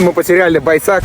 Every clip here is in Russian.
Мы потеряли бойца.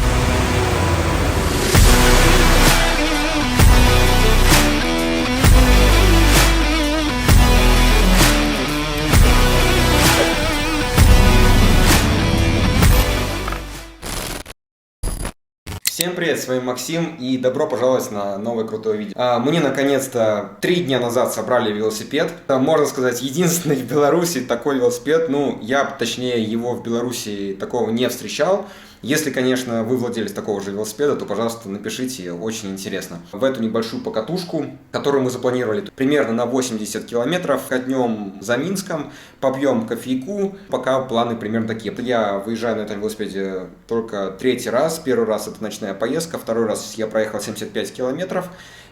Всем привет, с вами Максим и добро пожаловать на новое крутое видео. Мне наконец-то 3 дня назад собрали велосипед. Можно сказать, единственный в Беларуси такой велосипед. Ну, я, точнее, его в Беларуси такого не встречал. Если, конечно, вы владелец такого же велосипеда, то, пожалуйста, напишите, очень интересно. В эту небольшую покатушку, которую мы запланировали примерно на 80 километров, катнем за Минском, попьем кофейку, пока планы примерно такие. Я выезжаю на этом велосипеде только 3-й раз. Первый раз это ночная поездка, второй раз я проехал 75 километров.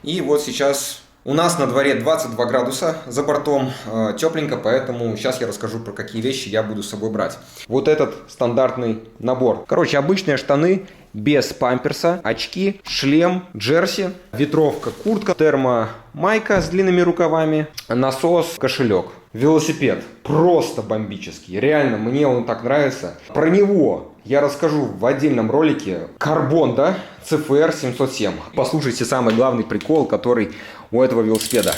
И вот сейчас... У нас на дворе 22 градуса, за бортом тепленько, поэтому сейчас я расскажу, про какие вещи я буду с собой брать. Вот этот стандартный набор. Короче, обычные штаны без памперса, очки, шлем, джерси, ветровка, куртка, термомайка с длинными рукавами, насос, кошелек. Велосипед просто бомбический, реально, мне он так нравится. Про него я расскажу в отдельном ролике. Карбон, да? CFR 707. Послушайте самый главный прикол, который у этого велосипеда.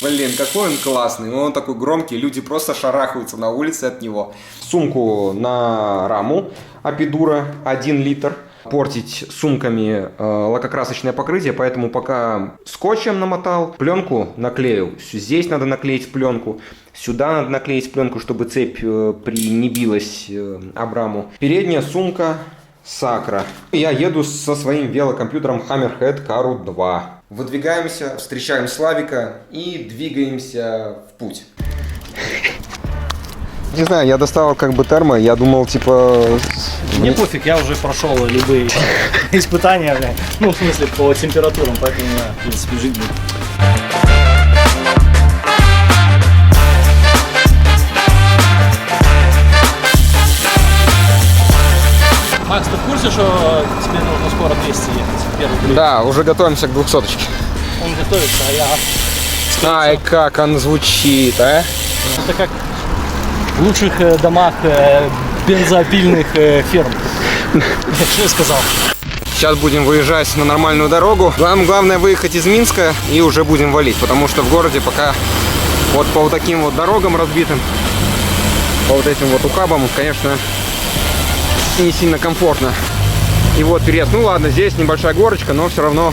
Блин, какой он классный. Он такой громкий, люди просто шарахаются на улице от него. Сумку на раму Апидура 1 литр. Портить сумками лакокрасочное покрытие, поэтому пока скотчем намотал, пленку наклеил. Здесь надо наклеить пленку, сюда надо наклеить пленку, чтобы цепь не билась об раму. Передняя сумка Сакра. Я еду со своим велокомпьютером Hammerhead Karoo 2. Выдвигаемся, встречаем Славика и двигаемся в путь. Не знаю, я достал как бы термо, я думал, типа... Мне пофиг, я уже прошел любые испытания, бля. Ну, в смысле, по температурам, поэтому я, в принципе, жить буду. Макс, ты в курсе, что тебе нужно скоро 200 ехать? Первый клип? Да, уже готовимся к 200-очке. Он готовится, а я... Ай, как он звучит, а? Это как в лучших домах бензопильных ферм. Что я сказал? Сейчас будем выезжать на нормальную дорогу. Главное выехать из Минска и уже будем валить, потому что в городе пока вот по вот таким вот дорогам разбитым, по вот этим вот ухабам, конечно, не сильно комфортно. И вот переезд. Ну ладно, здесь небольшая горочка, но все равно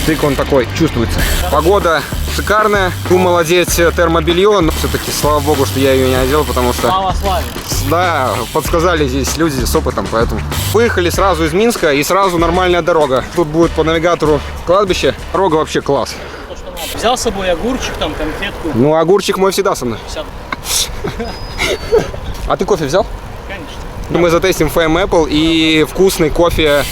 стык он такой чувствуется. Погода шикарная. Думал одеть термобелье, но все-таки, слава богу, что я ее не одел, потому что... Слава славе. Да, подсказали здесь люди с опытом, поэтому... Выехали сразу из Минска и сразу нормальная дорога. Тут будет по навигатору кладбище. Дорога вообще класс. То, что надо. Взял с собой огурчик, там, конфетку. Ну, огурчик мой всегда со мной. 50. А ты кофе взял? Конечно. Мы затестим FM Apple и вкусный кофе...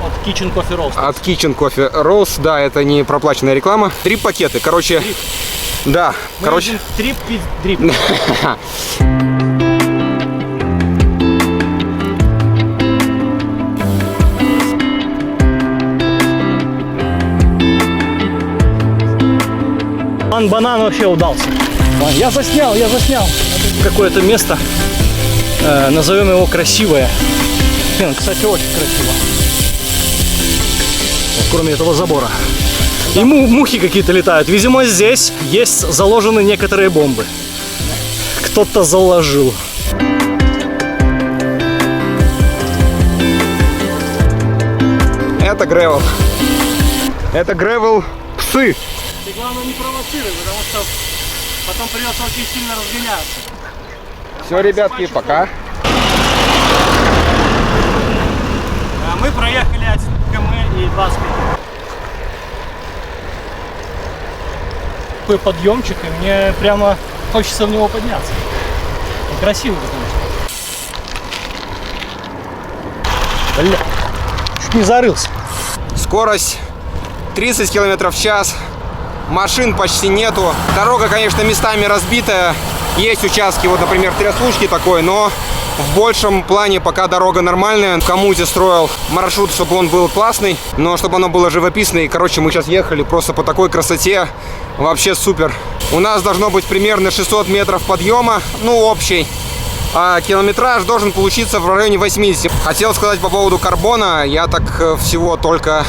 От Kitchen Coffee Roast. От Kitchen Coffee Roast, да, это не проплаченная реклама. 3 пакеты, короче... Трип. Да, Мы короче... Трип. План банан вообще удался. Я заснял. Какое-то место, назовем его красивое. Кстати, очень красиво. Кроме этого забора. И мухи какие-то летают. Видимо, здесь есть заложены некоторые бомбы. Кто-то заложил. Это гревел. Это гревел псы. Ты, главное, не провоцируй, потому что потом придется очень сильно разгоняться. Все, ребятки, пока. Мы проехали 1 км и 20 минут. Такой подъемчик, и мне прямо хочется в него подняться. Он красивый, потому что. Бля, чуть не зарылся. Скорость 30 км в час. Машин почти нету. Дорога, конечно, местами разбитая. Есть участки, вот, например, трясучки такой, но в большем плане пока дорога нормальная. В Коммуте строил маршрут, чтобы он был классный, но чтобы оно было живописное. И, короче, мы сейчас ехали просто по такой красоте. Вообще супер. У нас должно быть примерно 600 метров подъема, ну, общий. А километраж должен получиться в районе 80. Хотел сказать по поводу карбона. Я так всего только,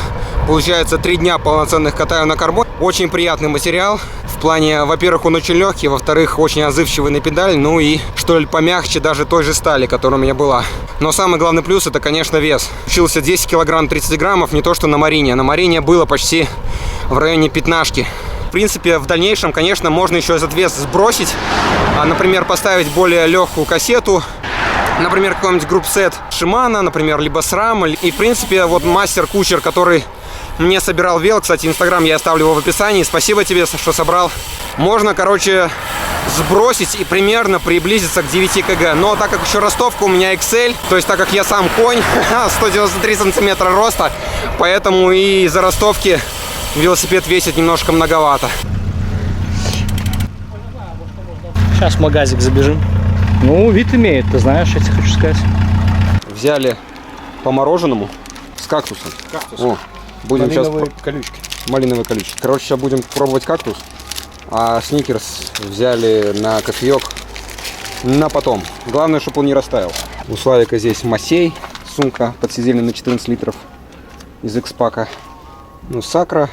получается, 3 дня полноценных катаю на карбоне. Очень приятный материал. В плане, во-первых, он очень легкий, во-вторых, очень отзывчивый на педаль, ну и, что ли, помягче даже той же стали, которая у меня была. Но самый главный плюс — это, конечно, вес. Учился 10 килограмм 30 граммов, не то что на Марине. На Марине было почти в районе 15. В принципе, в дальнейшем, конечно, можно еще этот вес сбросить. Например, поставить более легкую кассету. Например, какой-нибудь групп-сет Shimano, например, либо SRAM. И, в принципе, вот мастер-кучер, который мне собирал вел, кстати, Инстаграм я оставлю его в описании. Спасибо тебе, что собрал. Можно, короче, сбросить и примерно приблизиться к 9 кг. Но так как еще ростовка у меня XL, то есть так как я сам конь, 193 сантиметра роста, поэтому и из-за ростовки велосипед весит немножко многовато. Сейчас в магазик забежим. Ну, вид имеет, ты знаешь, я тебе хочу сказать. Взяли по мороженому с кактусом. О, будем Малиновые сейчас... колючки. Малиновые колючки. Короче, сейчас будем пробовать кактус. А сникерс взяли на кофеек на потом. Главное, чтобы он не растаял. У Славика здесь Масей, сумка подсидельная на 14 литров из X-пака. Ну, Сакра.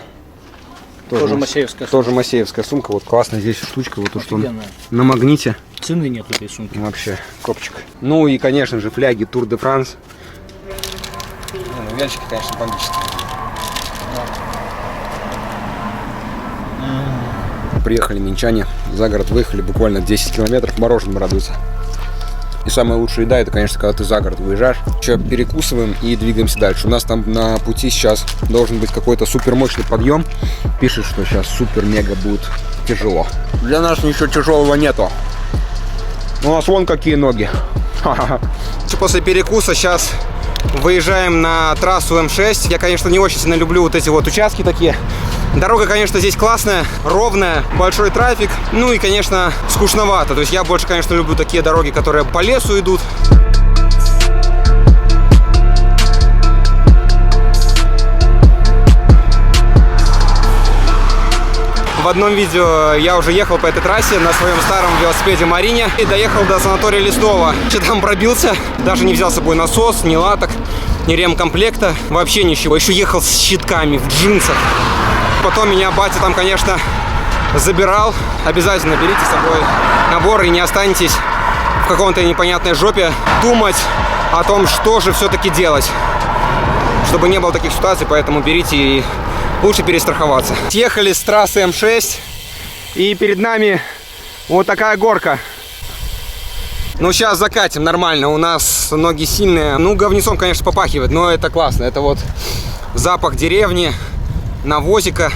Тоже масеевская. Тоже масеевская сумка. Вот классная здесь штучка. Вот то, что он Офигенная. на магните. Цены нет этой сумки. Вообще, копчик. Ну и, конечно же, фляги Тур де Франс. Ну, венчики, конечно, бомбические. Приехали минчане, за город выехали буквально 10 километров, мороженым радуются. И самая лучшая еда — это, конечно, когда ты за город выезжаешь. Еще перекусываем и двигаемся дальше. У нас там на пути сейчас должен быть какой-то супер мощный подъем. Пишет, что сейчас супер-мега будет тяжело. Для нас ничего тяжелого нету. У нас вон какие ноги. После перекуса сейчас выезжаем на трассу М6. Я, конечно, не очень сильно люблю вот эти вот участки такие. Дорога, конечно, здесь классная, ровная, большой трафик. Ну и, конечно, скучновато. То есть я больше, конечно, люблю такие дороги, которые по лесу идут. В одном видео я уже ехал по этой трассе на своем старом велосипеде Марине и доехал до санатория Лесного. Что там пробился, даже не взял с собой насос, ни латок, ни ремкомплекта, вообще ничего. Еще ехал с щитками в джинсах. Потом меня батя там, конечно, забирал. Обязательно берите с собой набор и не останетесь в каком-то непонятной жопе думать о том, что же все-таки делать, чтобы не было таких ситуаций, поэтому берите и лучше перестраховаться. Съехали с трассы М6 и перед нами вот такая горка. Ну, сейчас закатим нормально, у нас ноги сильные. Ну, говнецом, конечно, попахивает, но это классно. Это вот запах деревни, навозика.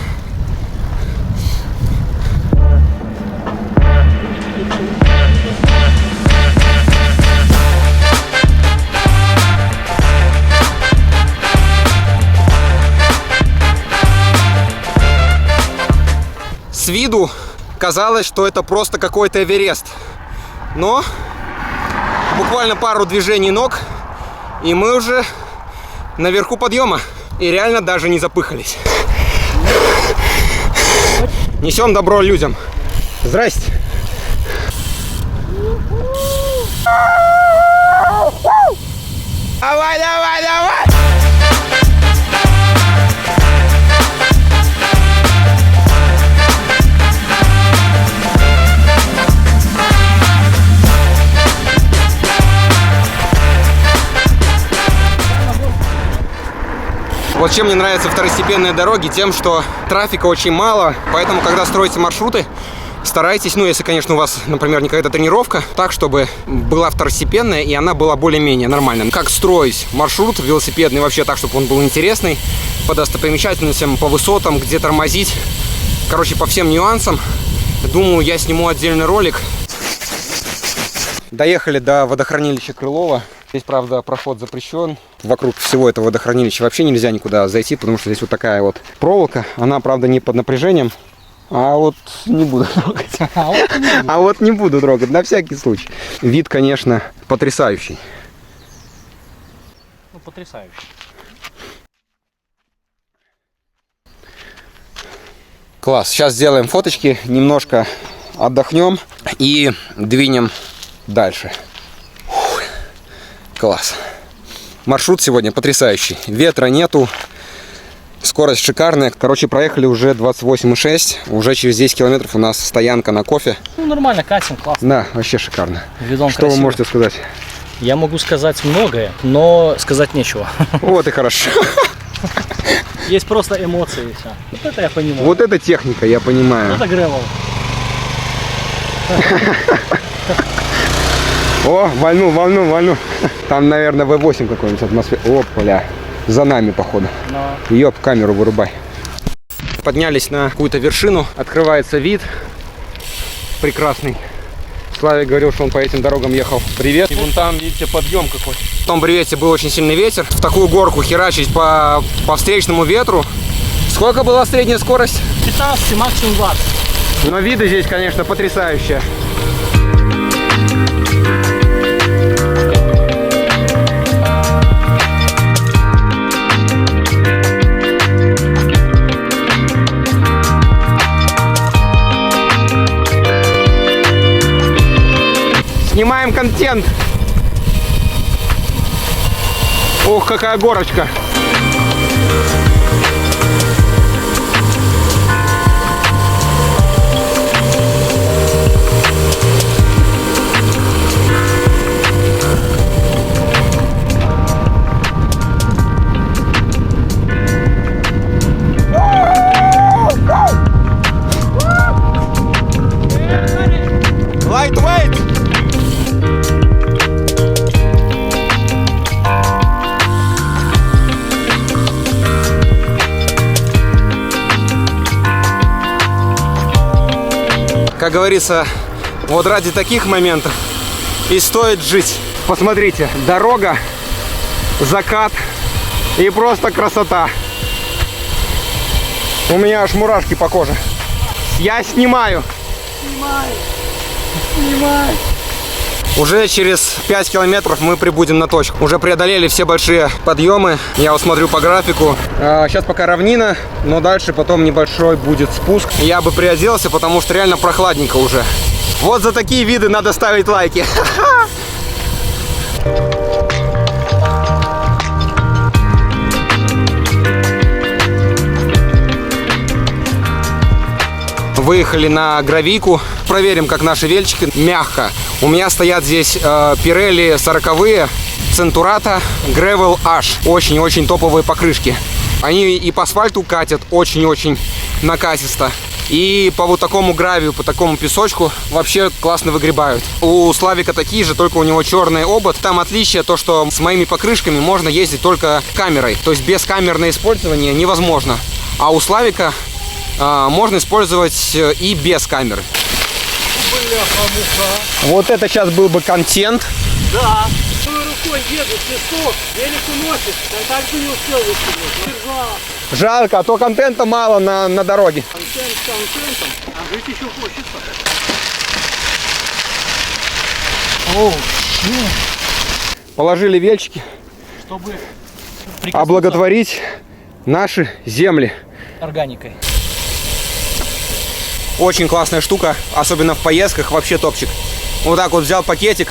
С виду казалось, что это просто какой-то Эверест. Но буквально пару движений ног, и мы уже наверху подъема. И реально даже не запыхались. Несем добро людям. Здрасте. Давай, давай, давай! Вот чем мне нравятся второстепенные дороги, тем, что трафика очень мало, поэтому, когда строите маршруты, старайтесь, ну, если, конечно, у вас, например, не какая-то тренировка, так, чтобы была второстепенная и она была более-менее нормальная. Как строить маршрут велосипедный вообще так, чтобы он был интересный, по достопримечательностям, по высотам, где тормозить, короче, по всем нюансам. Думаю, я сниму отдельный ролик. Доехали до водохранилища Крылова. Здесь, правда, проход запрещен. Вокруг всего этого водохранилища вообще нельзя никуда зайти, потому что здесь вот такая вот проволока. Она, правда, не под напряжением. А вот не буду трогать. А вот не буду трогать, на всякий случай. Вид, конечно, потрясающий. Ну, потрясающий. Класс. Сейчас сделаем фоточки, немножко отдохнем и двинем дальше. Класс. Маршрут сегодня потрясающий. Ветра нету. Скорость шикарная. Короче, проехали уже 28,6. Уже через 10 километров у нас стоянка на кофе. Ну, нормально, катим, классно. Да, вообще шикарно. Видон Что красивый. вы можете сказать? Я могу сказать многое, но сказать нечего. Вот и хорошо. Есть просто эмоции и все. Вот это я понимаю. Вот это техника, я понимаю. Это гревел. О, вольну. Там, наверное, V8 какой-нибудь атмосфера. Опля. За нами, походу. Но... Ёп, камеру вырубай. Поднялись на какую-то вершину. Открывается вид. Прекрасный. Славик говорил, что он по этим дорогам ехал. Привет. И вон там, видите, подъем какой. В том бревете был очень сильный ветер. В такую горку херачить по встречному ветру. Сколько была средняя скорость? 15, максимум 20. Но виды здесь, конечно, потрясающие. Снимаем контент. Ох, какая горочка. Lightweight. Как говорится, вот ради таких моментов и стоит жить. Посмотрите, дорога, закат и просто красота. У меня аж мурашки по коже. Я снимаю. Снимай. Уже через 5 километров мы прибудем на точку. Уже преодолели все большие подъемы. Я вот смотрю по графику. Сейчас пока равнина, но дальше потом небольшой будет спуск. Я бы приоделся, потому что реально прохладненько уже. Вот за такие виды надо ставить лайки. Выехали на гравийку. Проверим, как наши вельчики. Мягко. У меня стоят здесь Pirelli 40-е, Centurata, Gravel H. Очень-очень топовые покрышки. Они и по асфальту катят очень-очень накатисто. И по вот такому гравию, по такому песочку вообще классно выгребают. У Славика такие же, только у него черный обод. Там отличие то, что с моими покрышками можно ездить только камерой. То есть без камерного использования невозможно. А у Славика можно использовать и без камеры. Вот это сейчас был бы контент. Да. Рукой еду, песок, велик уносит. Я так бы не успел выкинуть. Жалко, а то контента мало на дороге. Контент контентом, а жить еще хочется. Оу, Положили вельчики, чтобы облаготворить наши земли. Органикой. Очень классная штука, особенно в поездках, вообще топчик. Вот так вот взял пакетик,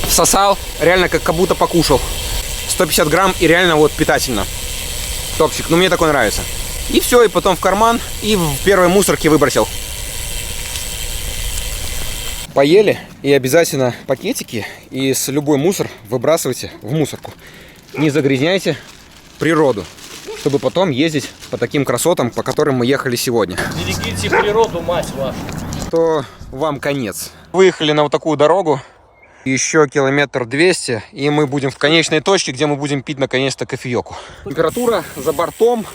всосал, реально как будто покушал. 150 грамм и реально вот питательно. Топчик, ну мне такой нравится. И все, и потом в карман, и в первой мусорке выбросил. Поели, и обязательно пакетики из любой мусор выбрасывайте в мусорку. Не загрязняйте природу, чтобы потом ездить по таким красотам, по которым мы ехали сегодня. Берегите природу, мать вашу. То вам конец. Выехали на вот такую дорогу. Еще километр 200, и мы будем в конечной точке, где мы будем пить наконец-то кофеёку. Температура за бортом.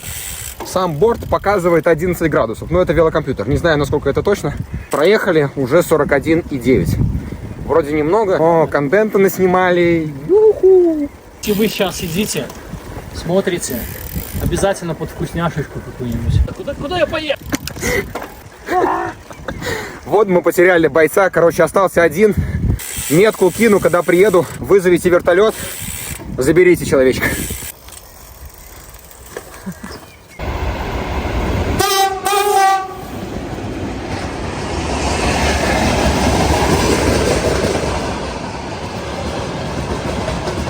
Сам борт показывает 11 градусов. Но это велокомпьютер. Не знаю, насколько это точно. Проехали уже 41,9. Вроде немного. О, контента наснимали. Ю-ху. Если вы сейчас сидите, смотрите, обязательно под вкусняшечку какую-нибудь. Куда я поеду? Вот мы потеряли бойца. Короче, остался один. Метку кину, когда приеду. Вызовите вертолет. Заберите человечка.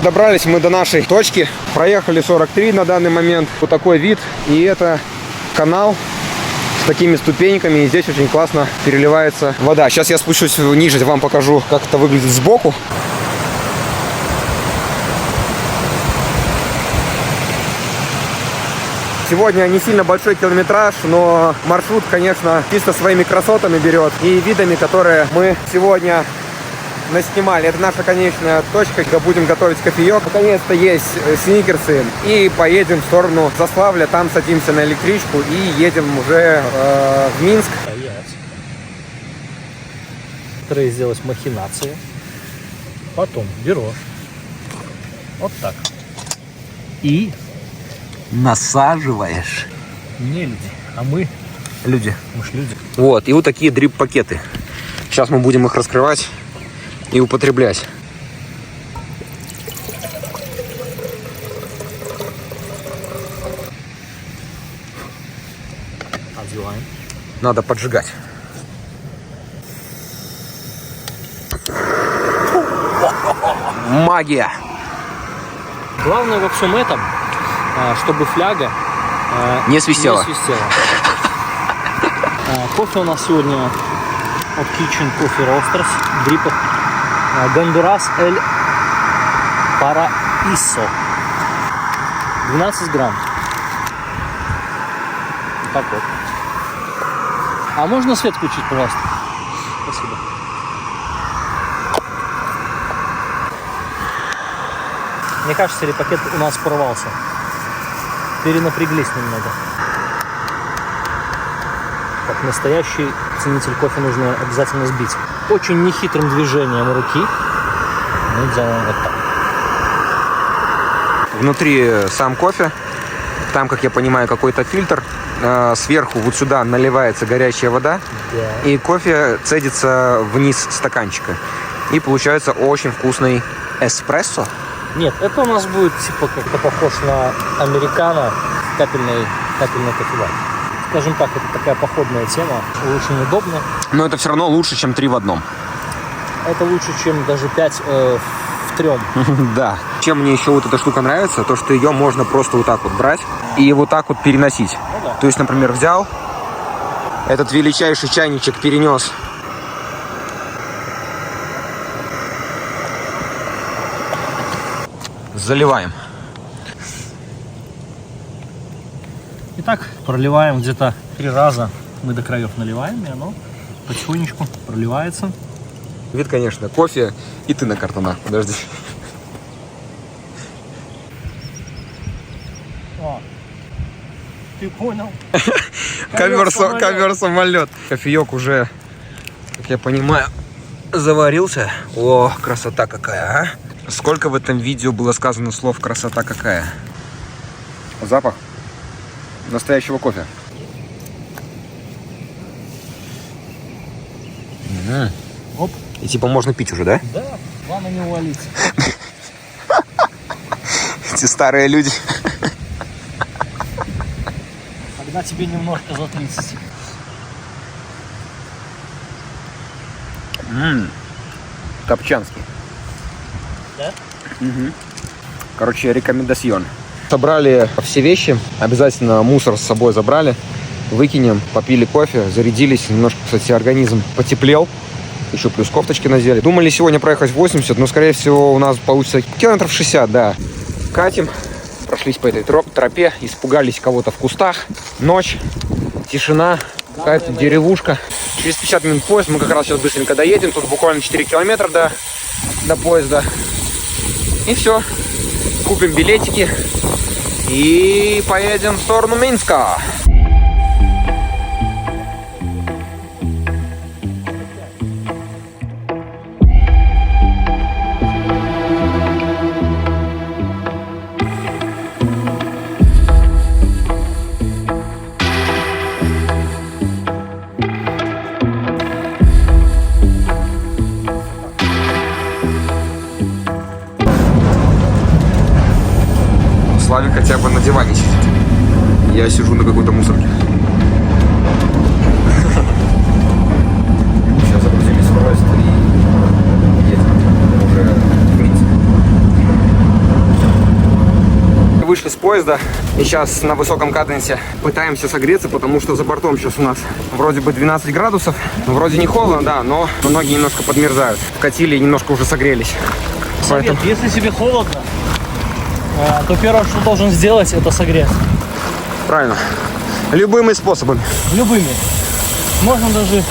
добрались мы до нашей точки. Проехали 43 на данный момент. Вот такой вид. И это канал с такими ступеньками. И здесь очень классно переливается вода. Сейчас я спущусь ниже, вам покажу, как это выглядит сбоку. Сегодня не сильно большой километраж, но маршрут, конечно, чисто своими красотами берет и видами, которые мы сегодня наснимали. Это наша конечная точка, когда будем готовить кофеек. Наконец-то есть сникерсы. И поедем в сторону Заславля, там садимся на электричку и едем уже в Минск. Которые сделать махинации. Потом берешь. Вот так. И насаживаешь. не люди, а мы Люди. Мы ж люди. Вот, и вот такие дрип-пакеты. Сейчас мы будем их раскрывать и употреблять. Одеваем. Надо поджигать. Магия! Главное во всем этом, чтобы фляга Не свистела. Кофе у нас сегодня от Kitchen Coffee Roasters, дрипов Гондурас Эль Параисо. 12 грамм. Так вот. А можно свет включить, пожалуйста? Спасибо. Мне кажется, или пакет у нас порвался. Перенапряглись немного. Как настоящий ценитель кофе нужно обязательно сбить. Очень нехитрым движением руки мы делаем вот так. Внутри сам кофе. Там, как я понимаю, какой-то фильтр. Сверху вот сюда наливается горячая вода. Да. И кофе цедится вниз стаканчика. И получается очень вкусный эспрессо. Нет, это у нас будет типа как-то похож на американо капельный кофевар. Скажем так, это такая походная тема, очень удобно. Но это все равно лучше, чем 3 в одном. Это лучше, чем даже 5 в 3. Да. Чем мне еще вот эта штука нравится, то что ее можно просто вот так вот брать и вот так вот переносить. Ну, да. То есть, например, взял этот величайший чайничек, перенес. Заливаем. Итак, проливаем где-то 3 раза. Мы до краев наливаем, и оно потихонечку проливается. Вид, конечно, кофе и ты на картонах. Подожди. А, ты понял? Ковер-самолет. Кофеек уже, как я понимаю, заварился. О, красота какая, а! Сколько в этом видео было сказано слов «красота какая». Запах настоящего кофе. Оп. И типа можно пить уже, да? Да, главное не увалиться. Эти старые люди. Когда тебе немножко за 30. Копчанский. Да? Короче, рекомендацион. Собрали все вещи. Обязательно мусор с собой забрали. Выкинем, попили кофе, зарядились. Немножко, кстати, организм потеплел. Еще плюс кофточки надели. Думали сегодня проехать 80, но, скорее всего, у нас получится километров 60, да. Катим. Прошлись по этой тропе. Испугались кого-то в кустах. Ночь. Тишина. Какая-то деревушка. Через 50 минут поезд. Мы как раз сейчас быстренько доедем. Тут буквально 4 километра до поезда. И все. Купим билетики. И поедем в сторону Минска. Славик хотя бы на диване сидит. Я сижу на какой-то мусорке. Сейчас загрузились в поезд и едем уже в Минск. вышли с поезда и сейчас на высоком каденсе пытаемся согреться, потому что за бортом сейчас у нас вроде бы 12 градусов. Вроде не холодно, да, но ноги немножко подмерзают. Вкатили и немножко уже согрелись. Совет, Поэтому... если тебе холодно, то первое, что должен сделать, это согреться. Правильно. Любыми способами. Любыми. Можно даже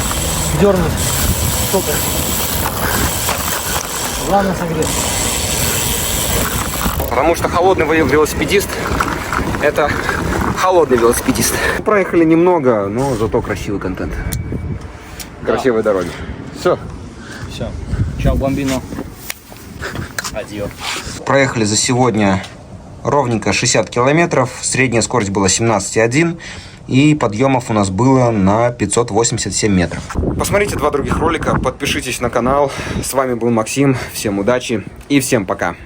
дернуть что-то. Главное согреться. Потому что холодный велосипедист — это холодный велосипедист. Проехали немного, но зато красивый контент. Красивые дороги. Все. Все. Чао, бомбино. Адьо. Проехали за сегодня ровненько 60 километров. Средняя скорость была 17,1. И подъемов у нас было на 587 метров. Посмотрите 2 других ролика, подпишитесь на канал. С вами был Максим. Всем удачи и всем пока.